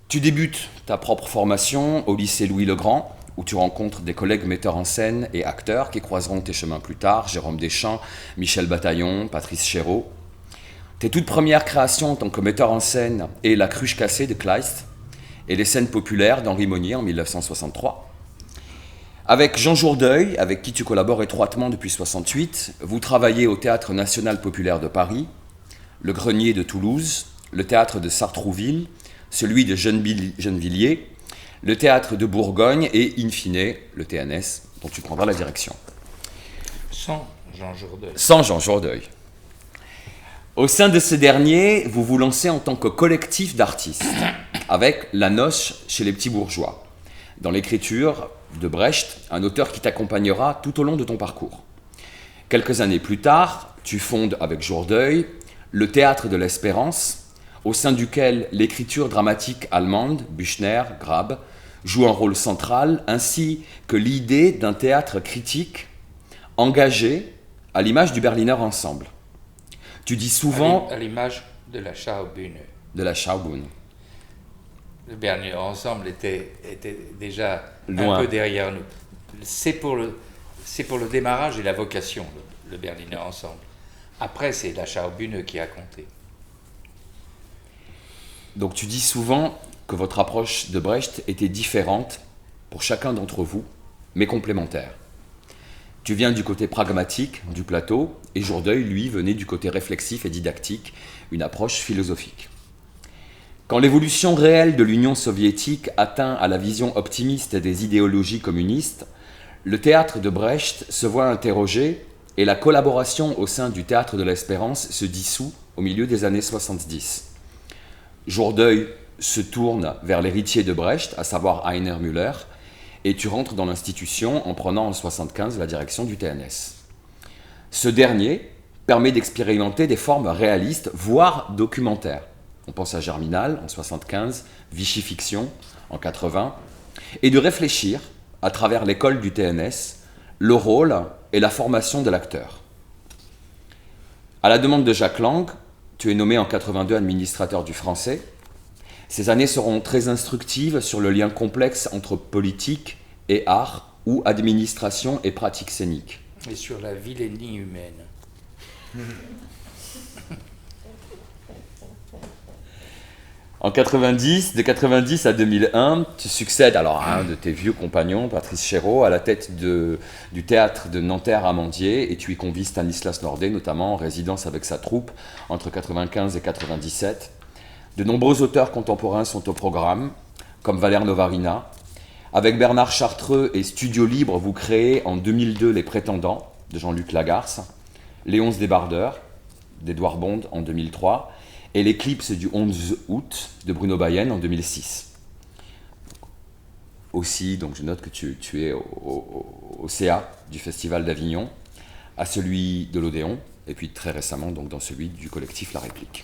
Tu débutes ta propre formation au lycée Louis-le-Grand, où tu rencontres des collègues metteurs en scène et acteurs qui croiseront tes chemins plus tard, Jérôme Deschamps, Michel Bataillon, Patrice Chéreau. Tes toutes premières créations en tant que metteur en scène est La Cruche cassée de Kleist et Les scènes populaires d'Henri Monnier en 1963. Avec Jean Jourdeuil, avec qui tu collabores étroitement depuis 1968, vous travaillez au Théâtre national populaire de Paris, le Grenier de Toulouse, le Théâtre de Sartrouville, celui de Gennevilliers, le Théâtre de Bourgogne et, in fine, le TNS, dont tu prendras la direction. Sans Jean Jourdeuil. Sans Jean Jourdeuil. Au sein de ce dernier, vous vous lancez en tant que collectif d'artistes, avec La Noce chez les petits bourgeois, dans l'écriture de Brecht, un auteur qui t'accompagnera tout au long de ton parcours. Quelques années plus tard, tu fondes avec Jourdeuil le Théâtre de l'Espérance, au sein duquel l'écriture dramatique allemande, Büchner, Grab, joue un rôle central, ainsi que l'idée d'un théâtre critique engagé à l'image du Berliner Ensemble. Tu dis souvent... À l'image de la Schaubühne. De la Schaubühne. Le Berliner Ensemble était déjà loin. Un peu derrière nous. C'est pour le démarrage et la vocation, le Berliner Ensemble. Après, c'est la Schaubühne qui a compté. Donc tu dis souvent que votre approche de Brecht était différente pour chacun d'entre vous, mais complémentaire. Tu viens du côté pragmatique du plateau, et Jourdeuil, lui, venait du côté réflexif et didactique, une approche philosophique. Quand l'évolution réelle de l'Union soviétique atteint à la vision optimiste des idéologies communistes, le théâtre de Brecht se voit interrogé et la collaboration au sein du Théâtre de l'Espérance se dissout au milieu des années 70. Jourdeuil se tourne vers l'héritier de Brecht, à savoir Heiner Müller, et tu rentres dans l'institution en prenant en 1975 la direction du TNS. Ce dernier permet d'expérimenter des formes réalistes, voire documentaires. On pense à Germinal en 1975, Vichy Fiction en 1980, et de réfléchir, à travers l'école du TNS, le rôle et la formation de l'acteur. À la demande de Jacques Lang, tu es nommé en 1982 administrateur du français. Ces années seront très instructives sur le lien complexe entre politique et art ou administration et pratique scénique. Et sur la vilainie humaine. En 90, de 90 à 2001, tu succèdes alors à un de tes vieux compagnons, Patrice Chéreau, à la tête du théâtre de Nanterre-Amandier, et tu y convies Stanislas Nordet, notamment en résidence avec sa troupe entre 95 et 97. De nombreux auteurs contemporains sont au programme, comme Valère Novarina. Avec Bernard Chartreux et Studio Libre, vous créez en 2002 Les Prétendants de Jean-Luc Lagarce, Les 11 débardeurs d'Édouard Bond en 2003, et L'éclipse du 11 août de Bruno Bayen en 2006. Aussi, donc je note que tu es au CA du Festival d'Avignon, à celui de l'Odéon, et puis très récemment donc dans celui du collectif La Réplique.